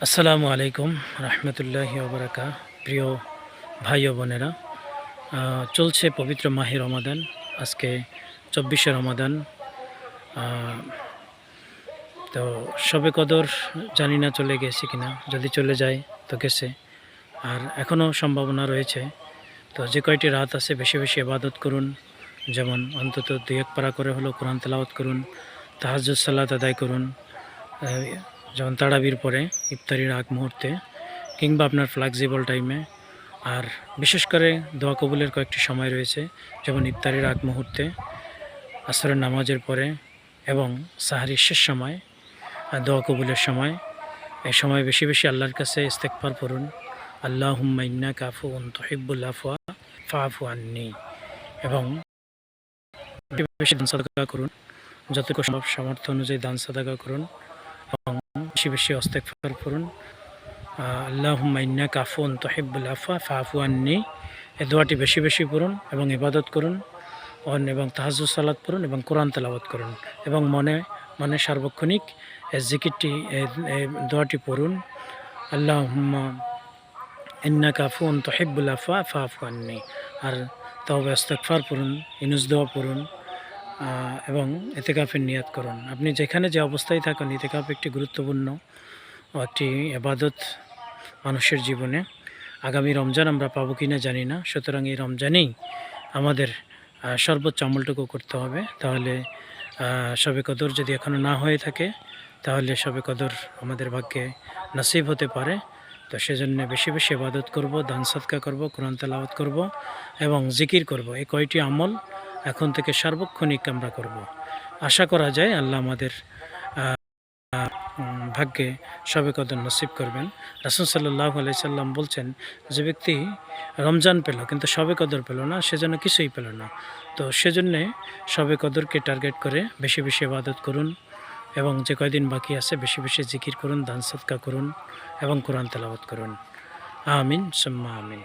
আসসালামু আলাইকুম রহমতুল্লাহি ওবরাকা। প্রিয় ভাই ও বোনেরা, চলছে পবিত্র মাহে রমাদান। আজকে 24শে রমাদান। তো শবে কদর জানি না চলে গেছে কিনা, যদি চলে যায় তো গেছে, আর এখনও সম্ভাবনা রয়েছে। তো যে কয়টি রাত আছে বেশি বেশি ইবাদত করুন, যেমন অন্তত 2-1 পারা করে হলো কোরআন তেলাওয়াত করুন, তাহাজ্জুদ সালাত আদায় করুন, যেমন তারাবির পরে, ইফতারির আগ মুহূর্তে, কিংবা আপনার ফ্লেক্সিবল টাইমে। আর বিশেষ করে দোয়া কবুলের কয়েকটি সময় রয়েছে, যেমন ইফতারির আগ মুহূর্তে, আসরের নামাজের পরে এবং সাহারির শেষ সময়, দোয়া কবুলের সময়। এই সময় বেশি বেশি আল্লাহর কাছে ইস্তেগফার করুন। আল্লাহুম্মা ইন্নাকা আফুউন তুহিব্বুল আফওয়া ফাআফু আন্নি। এবং বেশি বেশি দান সাদাকা করুন, যতটুকু সম্ভব সামর্থ্য অনুযায়ী দান সাদাকা করুন এবং বেশি বেশি ইস্তেগফার করুন। আল্লাহুম্মা ইন্নাকা আফুউন তুহিব্বুল আফওয়া ফাআফু আন্নি, এই দোয়াটি বেশি বেশি পড়ুন এবং ইবাদত করুন এবং তাহাজ্জুদ সালাত পড়ুন এবং কোরআন তেলাওয়াত করুন এবং মনে মনে সার্বক্ষণিক এই জিকিরটি, এই দোয়াটি পড়ুন। আল্লাহুম্মা ইন্নাকা আফুউন তুহিব্বুল আফওয়া ফাআফু আন্নি। আর তওবা ইস্তেগফার পড়ুন, ইনুস দোয়া পড়ুন এবং ইতিকাফের নিয়াত করুন। আপনি যেখানে যে অবস্থায় থাকুন, ইতিকাফ একটি গুরুত্বপূর্ণ একটি ইবাদত মানুষের জীবনে। আগামী রমজান আমরা পাবো কি না জানি না, সুতরাং এই রমজানেই আমাদের সর্বোচ্চ আমলটুকু করতে হবে। তাহলে শবে কদর যদি এখনও না হয়ে থাকে, তাহলে শবে কদর আমাদের ভাগ্যে নসিব হতে পারে। তো সেজন্য বেশি বেশি ইবাদত করব, দান সদকা করব, কোরআন তেলাওয়াত করব এবং জিকির করব। এই কয়টি আমল এখন থেকে সার্বক্ষণিক আমরা করব। আশা করা যায় আল্লাহ আমাদের ভাগ্যে শবে কদর নসিব করবেন। রাসূল সাল্লাল্লাহু আলাইহি সাল্লাম বলছেন, যে ব্যক্তি রমজান পেল কিন্তু শবে কদর পেল না, সেজন্য কিছুই পেল না। তো সেজন্যে শবে কদরকে টার্গেট করে বেশি বেশি ইবাদত করুন এবং যে কয়দিন বাকি আছে বেশি বেশি জিকির করুন, দান সদকা করুন এবং কোরআন তেলাওয়াত করুন। আমিন সুম্মা আমিন।